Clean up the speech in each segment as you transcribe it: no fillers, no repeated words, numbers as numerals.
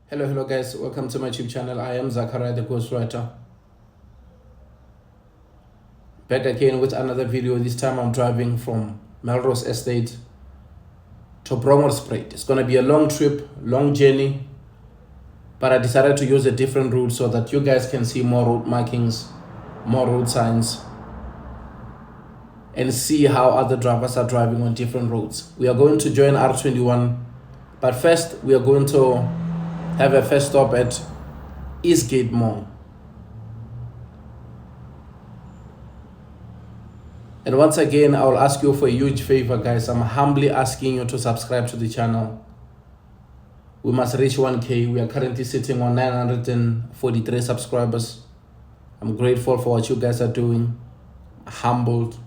Hello guys, welcome to my YouTube channel. I am Zachariah the Ghostwriter. Back again with another video. This time I'm driving from Melrose Estate to Brommerspruit. It's gonna be a long trip, long journey, but I decided to use a different route so that you guys can see more road markings, more road signs, and see how other drivers are driving on different roads. We are going to join R21, but first we are going to have a first stop at Eastgate Mall. And once again, I will ask you for a huge favor, guys. I'm humbly asking you to subscribe to the channel. We must reach 1K. We are currently sitting on 943 subscribers. I'm grateful for what you guys are doing. Humbled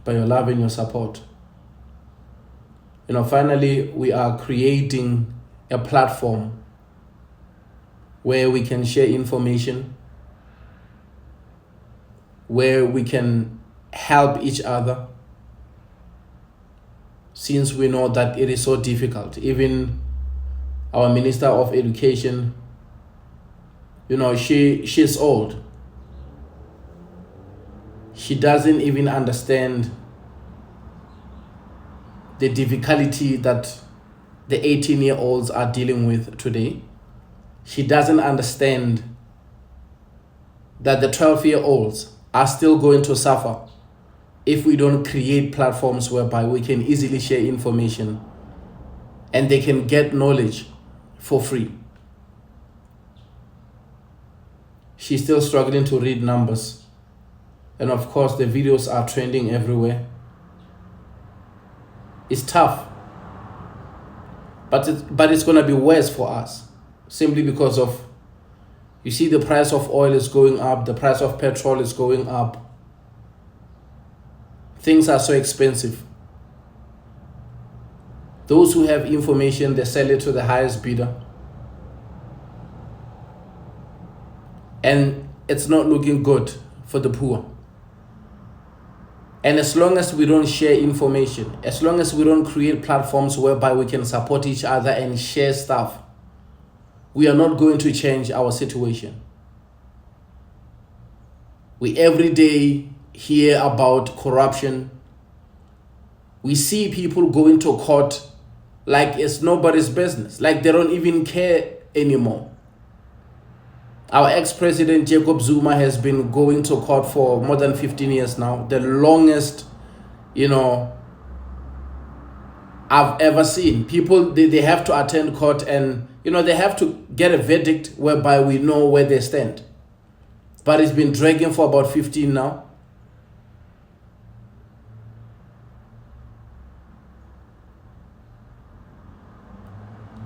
by your love and your support. Finally, we are creating a platform where we can share information, where we can help each other, since we know that it is so difficult. Even our Minister of Education, she's old. She doesn't even understand the difficulty that the 18-year-olds are dealing with today. She doesn't understand that the 12-year-olds are still going to suffer if we don't create platforms whereby we can easily share information and they can get knowledge for free. She's still struggling to read numbers. And of course, the videos are trending everywhere. It's tough. But it's going to be worse for us, simply because of, you see, the price of oil is going up, the price of petrol is going up. Things are so expensive. Those who have information, they sell it to the highest bidder. And it's not looking good for the poor. And as long as we don't share information, as long as we don't create platforms whereby we can support each other and share stuff, we are not going to change our situation. We every day hear about corruption. We see people going to court like it's nobody's business, like they don't even care anymore. Our ex-president Jacob Zuma has been going to court for more than 15 years now. The longest, I've ever seen. People, they have to attend court and, they have to get a verdict whereby we know where they stand. But it's been dragging for about 15 now.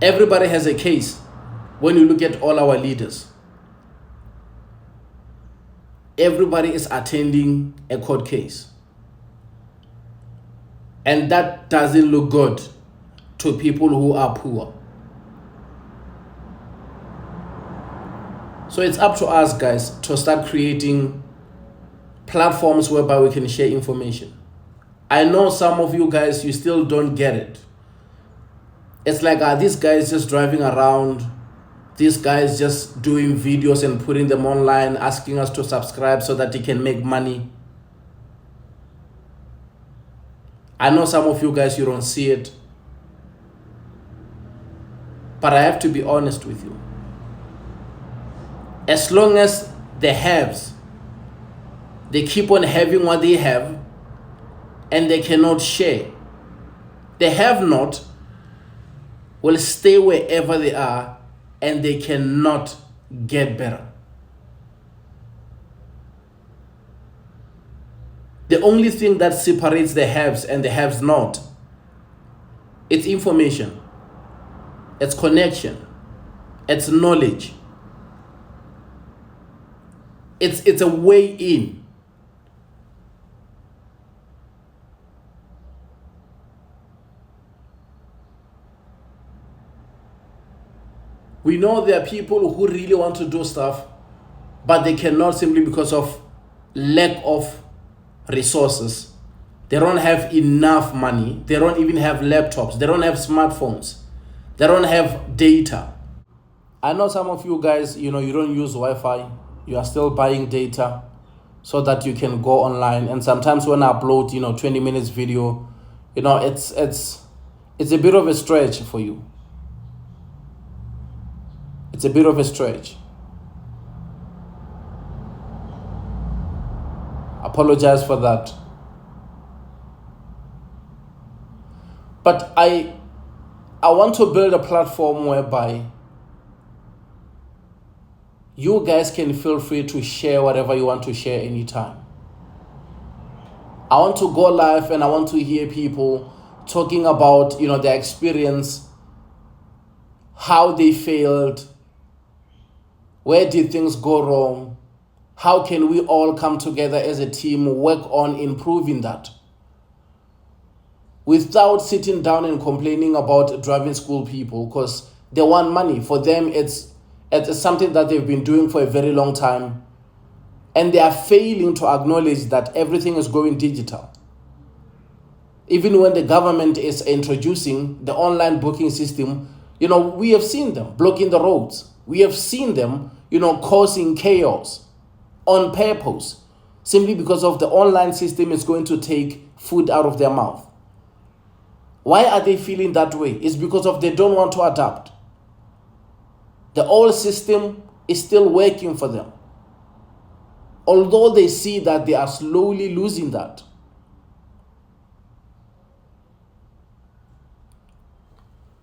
Everybody has a case when you look at all our leaders. Everybody is attending a court case. And that doesn't look good to people who are poor. So it's up to us, guys, to start creating platforms whereby we can share information. I know some of you guys, you still don't get it. It's like, are these guys just driving around? These guys just doing videos and putting them online, asking us to subscribe so that they can make money. I know some of you guys, you don't see it. But I have to be honest with you. As long as the haves, they keep on having what they have and they cannot share, the have not will stay wherever they are and they cannot get better. The only thing that separates the haves and the haves not, it's information, it's connection, it's knowledge, it's a way in. We know there are people who really want to do stuff, but they cannot simply because of lack of resources. They don't have enough money. They don't even have laptops. They don't have smartphones. They don't have data. I know some of you guys, you don't use Wi-Fi. You are still buying data so that you can go online. And sometimes when I upload, 20 minutes video, it's a bit of a stretch for you. It's a bit of a stretch. Apologize for that. But I want to build a platform whereby you guys can feel free to share whatever you want to share anytime. I want to go live and I want to hear people talking about, their experience, how they failed, where did things go wrong, how can we all come together as a team, work on improving that, without sitting down and complaining about driving school people, because they want money. For them, it's something that they've been doing for a very long time, and they are failing to acknowledge that everything is going digital. Even when the government is introducing the online booking system, we have seen them blocking the roads. We have seen them, causing chaos on purpose, simply because of the online system is going to take food out of their mouth. Why are they feeling that way? It's because of they don't want to adapt. The old system is still working for them, although they see that they are slowly losing that.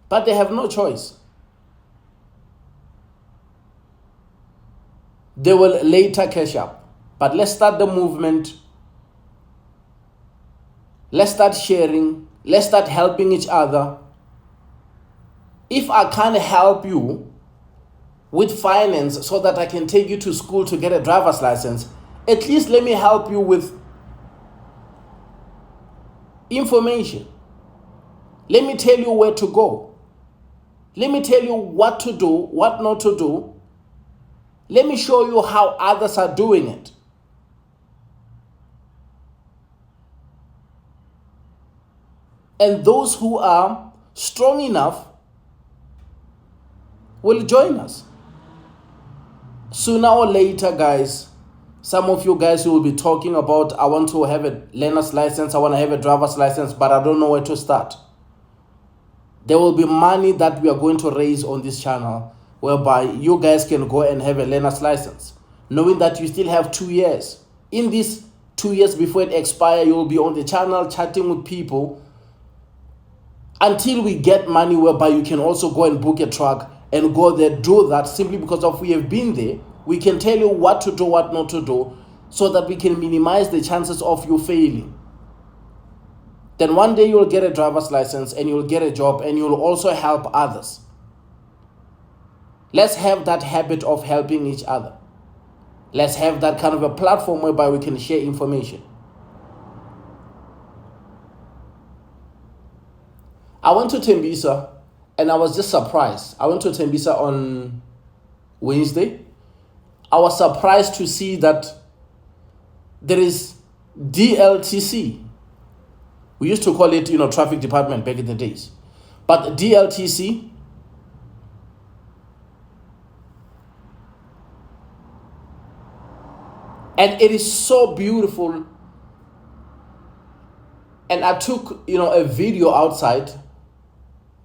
But they have no choice. They will later catch up. But let's start the movement. Let's start sharing. Let's start helping each other. If I can't help you with finance so that I can take you to school to get a driver's license, at least let me help you with information. Let me tell you where to go. Let me tell you what to do, what not to do. Let me show you how others are doing it. And those who are strong enough will join us. Sooner or later, guys, some of you guys will be talking about, I want to have a learner's license, I want to have a driver's license, but I don't know where to start. There will be money that we are going to raise on this channel, whereby you guys can go and have a learner's license, knowing that you still have 2 years. In these 2 years before it expires, you will be on the channel chatting with people until we get money whereby you can also go and book a truck and go there, do that. Simply because of we have been there, we can tell you what to do, what not to do, so that we can minimize the chances of you failing. Then one day you'll get a driver's license and you'll get a job and you'll also help others. Let's have that habit of helping each other. Let's have that kind of a platform whereby we can share information. I went to Tembisa and I was just surprised. I went to Tembisa on Wednesday. I was surprised to see that there is DLTC. We used to call it, traffic department back in the days. But DLTC, and it is so beautiful. And I took, a video outside.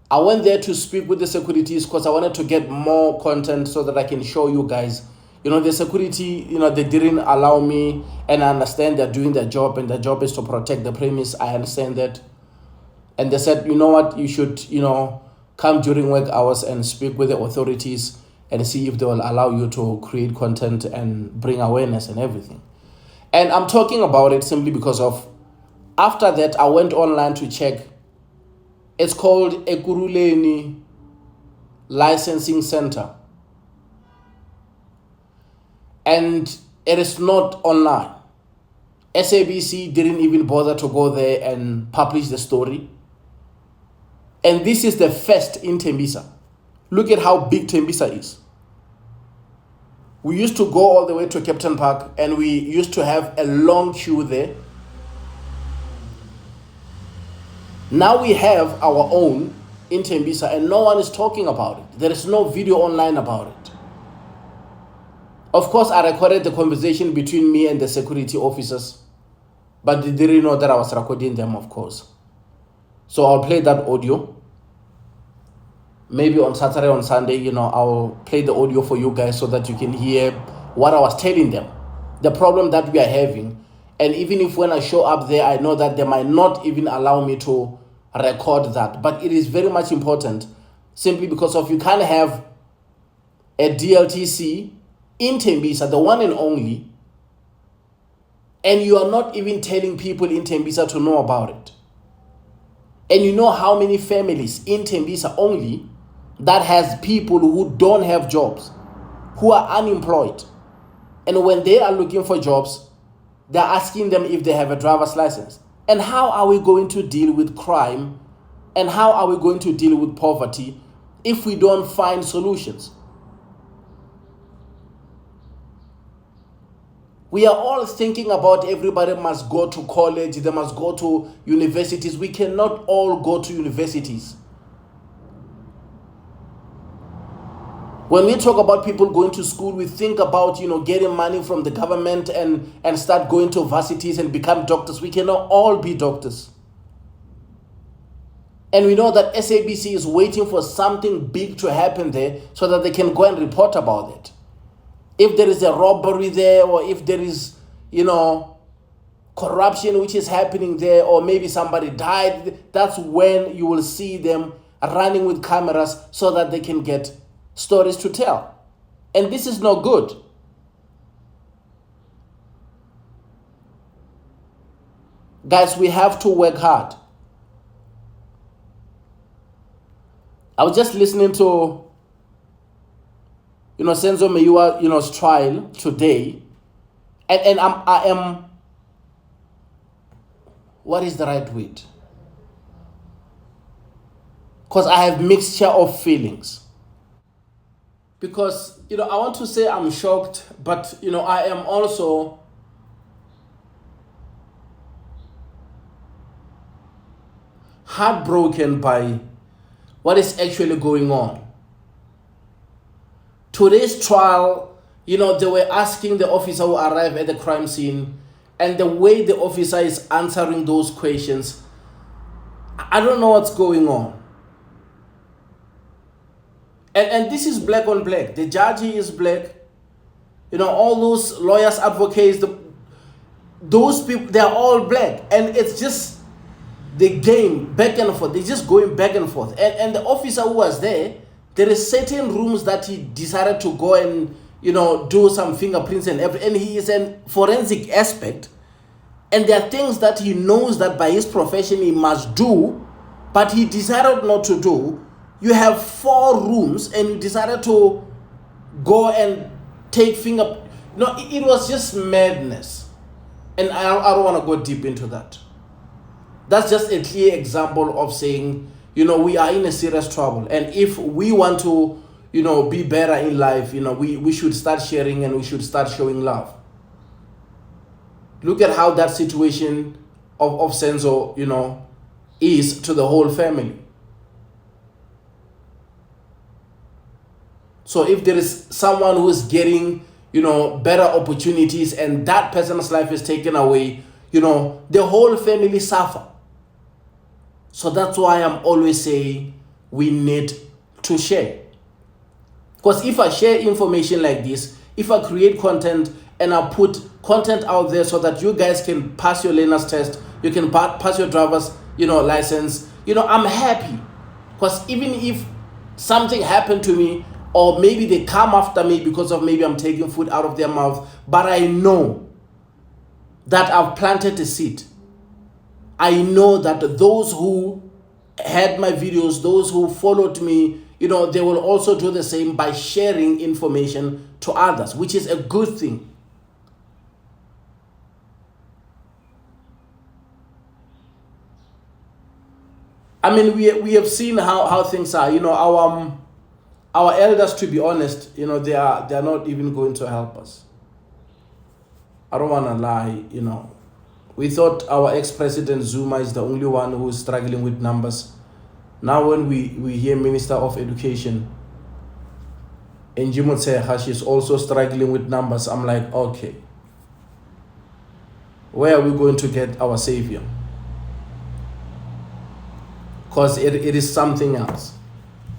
I went there to speak with the securities because I wanted to get more content so that I can show you guys. The security, they didn't allow me, and I understand they're doing their job, and their job is to protect the premise. I understand that. And they said, you know what, you should, come during work hours and speak with the authorities and see if they will allow you to create content and bring awareness and everything. And I'm talking about it simply because of, after that, I went online to check. It's called Ekurhuleni Licensing Center. And it is not online. SABC didn't even bother to go there and publish the story. And this is the first in Tembisa. Look at how big Tembisa is. We used to go all the way to Captain Park and we used to have a long queue there. Now we have our own in Tembisa and no one is talking about it. There is no video online about it. Of course, I recorded the conversation between me and the security officers, but they didn't know that I was recording them, of course. So I'll play that audio. Maybe on Saturday, on Sunday, I'll play the audio for you guys so that you can hear what I was telling them, the problem that we are having. And even if when I show up there, I know that they might not even allow me to record that. But it is very much important simply because of you can't have a DLTC in Tembisa, the one and only, and you are not even telling people in Tembisa to know about it. And you know how many families in Tembisa only that has people who don't have jobs, who are unemployed. And when they are looking for jobs, they're asking them if they have a driver's license. And how are we going to deal with crime? And how are we going to deal with poverty if we don't find solutions? We are all thinking about everybody must go to college, they must go to universities. We cannot all go to universities. When we talk about people going to school, we think about, getting money from the government and start going to varsities and become doctors. We cannot all be doctors. And we know that SABC is waiting for something big to happen there so that they can go and report about it. If there is a robbery there, or if there is, corruption which is happening there, or maybe somebody died, that's when you will see them running with cameras so that they can get stories to tell. And this is not good. Guys, we have to work hard. I was just listening to Senzo Meyiwa's trial today, and I am, what is the right word? Because I have mixture of feelings. Because, I want to say I'm shocked, but, I am also heartbroken by what is actually going on. Today's trial, they were asking the officer who arrived at the crime scene, and the way the officer is answering those questions, I don't know what's going on. And this is black on black. The judge is black. All those lawyers, advocates, those people, they're all black. And it's just the game back and forth. They're just going back and forth. And the officer who was there is certain rooms that he decided to go and, do some fingerprints and everything. And he is a forensic aspect. And there are things that he knows that by his profession he must do, but he decided not to do. You have 4 rooms and you decided to go and take it was just madness. And I don't want to go deep into that. That's just a clear example of saying, we are in a serious trouble. And if we want to, be better in life, we should start sharing and we should start showing love. Look at how that situation of Senzo, is to the whole family. So if there is someone who is getting, better opportunities and that person's life is taken away, the whole family suffer. So that's why I'm always saying we need to share. Because if I share information like this, if I create content and I put content out there so that you guys can pass your learner's test, you can pass your driver's, license, I'm happy. Because even if something happened to me, or maybe they come after me because of maybe I'm taking food out of their mouth, but I know that I've planted a seed. I know that those who had my videos, those who followed me, they will also do the same by sharing information to others, which is a good thing. I mean, we have seen how things are. Our elders, to be honest, they are not even going to help us. I don't want to lie, We thought our ex-president Zuma is the only one who is struggling with numbers. Now when we hear Minister of Education, Angie Motshekga, she's also struggling with numbers, I'm like, okay, where are we going to get our savior? Because it is something else.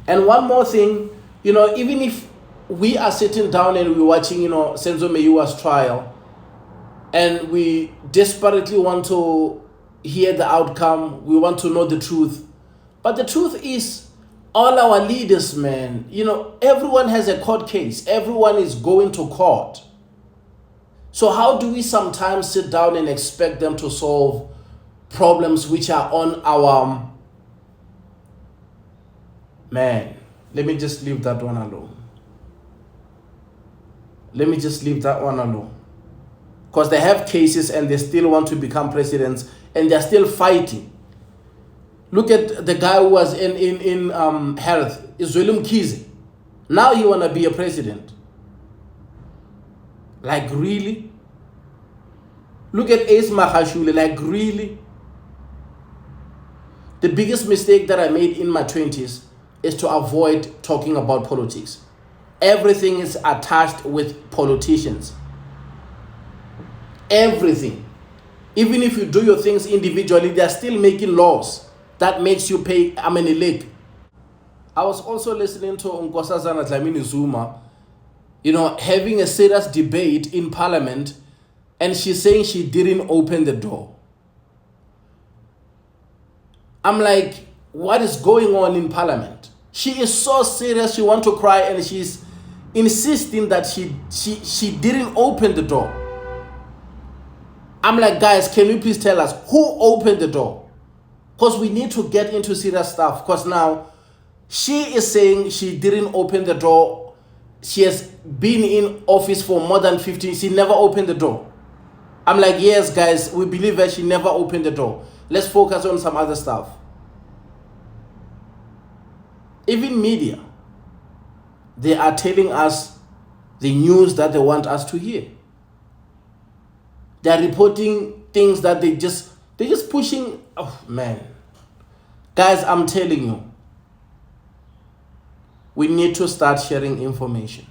And one more thing, even if we are sitting down and we're watching, Senzo Meyiwa's trial, and we desperately want to hear the outcome, we want to know the truth. But the truth is, all our leaders, man, everyone has a court case. Everyone is going to court. So how do we sometimes sit down and expect them to solve problems which are on our... Man, let me just leave that one alone. Because they have cases and they still want to become presidents and they're still fighting. Look at the guy who was in health, Zweli Mkhize. Now he want to be a president. Like, really? Look at Ace Magashule. Like, really? The biggest mistake that I made in my 20s is to avoid talking about politics. Everything is attached with politicians. Everything. Even if you do your things individually, they're still making laws that makes you pay leg. I was also listening to Nkosazana Dlamini Zuma, having a serious debate in parliament, and she's saying she didn't open the door. I'm like, what is going on in parliament? She is so serious, she wants to cry, and she's insisting that she didn't open the door. I'm like, guys, can you please tell us who opened the door? Because we need to get into serious stuff. Because now she is saying she didn't open the door. She has been in office for more than 15. She never opened the door. I'm like, yes, guys, we believe that she never opened the door. Let's focus on some other stuff. Even media, they are telling us the news that they want us to hear. They are reporting things that they're just pushing. Oh, man. Guys, I'm telling you, we need to start sharing information.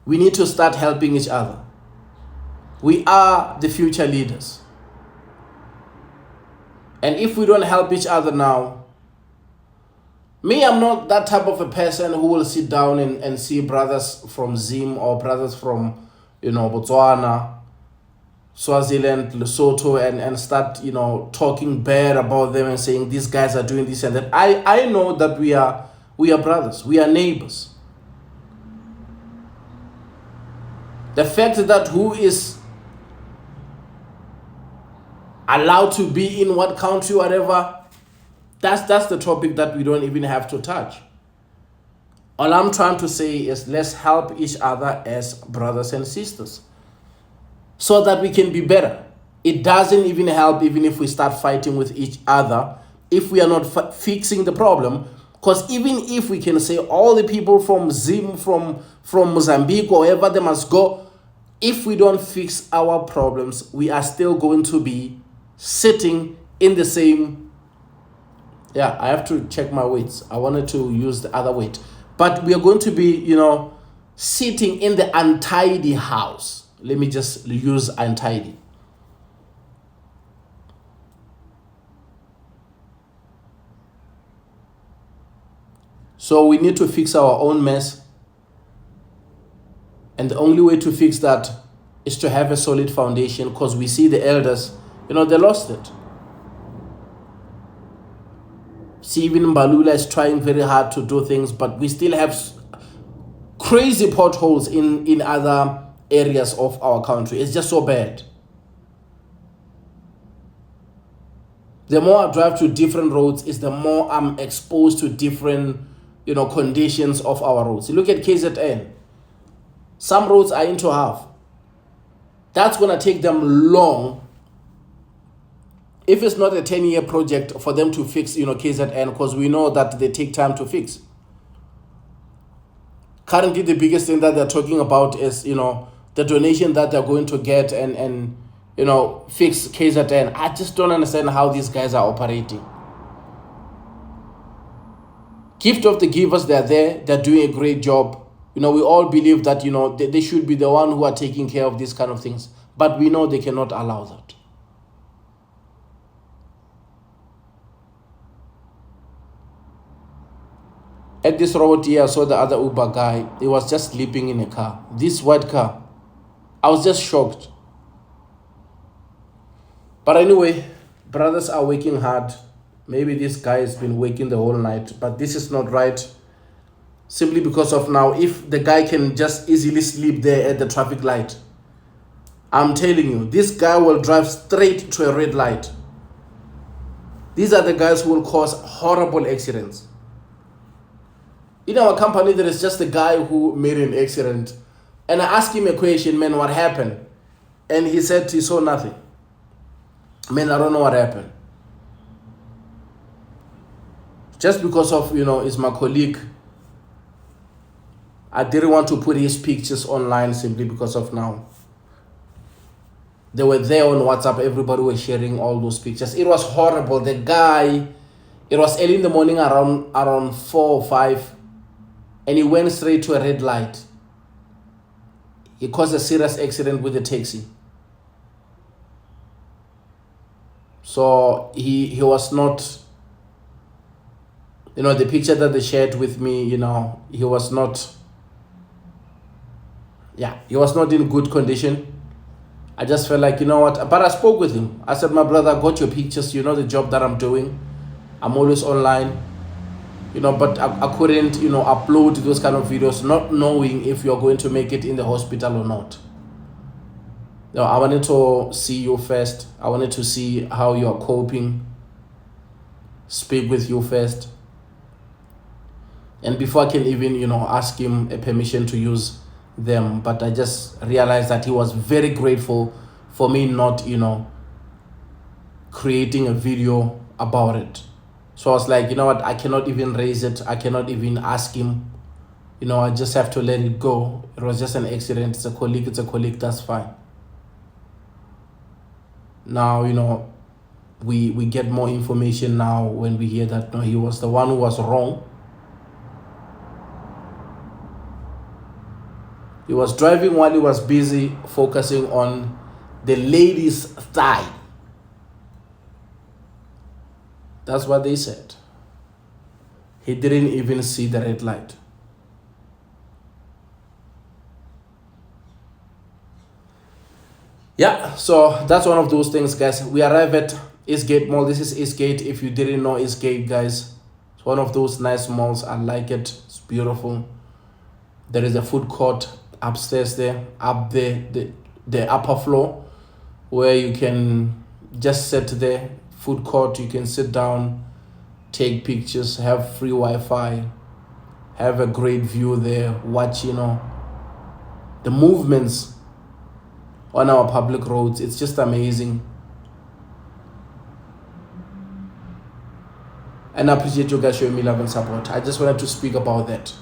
We need to start helping each other. We are the future leaders. And if we don't help each other now, I'm not that type of a person who will sit down and see brothers from Zim or brothers from, Botswana, Swaziland, Lesotho, and start, talking bad about them and saying these guys are doing this and that. I know that we are brothers, we are neighbors. The fact that who is allowed to be in what country, whatever, that's the topic that we don't even have to touch. All I'm trying to say is let's help each other as brothers and sisters so that we can be better. It doesn't even help even if we start fighting with each other if we are not fixing the problem. Because even if we can say all the people from Zim, from Mozambique, or wherever they must go, if we don't fix our problems, we are still going to be sitting in the same... Yeah, I have to check my weights. I wanted to use the other weight. But we are going to be, sitting in the untidy house. Let me just use untidy. So we need to fix our own mess. And the only way to fix that is to have a solid foundation, because we see the elders, they lost it. See, even Mbalula is trying very hard to do things, but we still have crazy potholes in other areas of our country. It's just so bad. The more I drive to different roads, is the more I'm exposed to different, conditions of our roads. You look at KZN. Some roads are into half. That's going to take them long. If it's not a 10-year project for them to fix, KZN, because we know that they take time to fix. Currently, the biggest thing that they're talking about is, the donation that they're going to get and fix KZN. I just don't understand how these guys are operating. Gift of the givers, they're there, they're doing a great job. We all believe that, they should be the one who are taking care of these kind of things. But we know they cannot allow that. At this robot here, I saw the other Uber guy. He was just sleeping in a car. This white car. I was just shocked. But anyway, brothers are working hard. Maybe this guy has been working the whole night, but this is not right. Simply because of now, if the guy can just easily sleep there at the traffic light, I'm telling you, this guy will drive straight to a red light. These are the guys who will cause horrible accidents. In our company, there is just a guy who made an accident. And I asked him a question, man, what happened? And he said he saw nothing. Man, I don't know what happened. Just because of, it's my colleague. I didn't want to put his pictures online simply because of now. They were there on WhatsApp. Everybody was sharing all those pictures. It was horrible. The guy, it was early in the morning around 4 or 5. And he went straight to a red light. He caused a serious accident with a taxi. So he was not, the picture that they shared with me, he was not, he was not in good condition. I just felt like, but I spoke with him. I said, my brother, I got your pictures, the job that I'm doing. I'm always online, but I couldn't, upload those kind of videos, not knowing if you're going to make it in the hospital or not. I wanted to see you first. I wanted to see how you're coping. Speak with you first. And before I can even, ask him a permission to use them. But I just realized that he was very grateful for me not, creating a video about it. So I was like, I cannot even raise it. I cannot even ask him. I just have to let it go. It was just an accident. It's a colleague, that's fine. Now, we get more information now when we hear that no, he was the one who was wrong. He was driving while he was busy focusing on the lady's thigh. That's what they said. He didn't even see the red light. Yeah, so that's one of those things, guys. We arrive at Eastgate Mall. This is Eastgate. If you didn't know Eastgate, guys, it's one of those nice malls. I like it. It's beautiful. There is a food court upstairs there, up there, the upper floor, where you can just sit there. Food court, you can sit down, take pictures, have free Wi-Fi, have a great view there, watch, the movements on our public roads. It's just amazing. And I appreciate you guys showing me love and support. I just wanted to speak about that.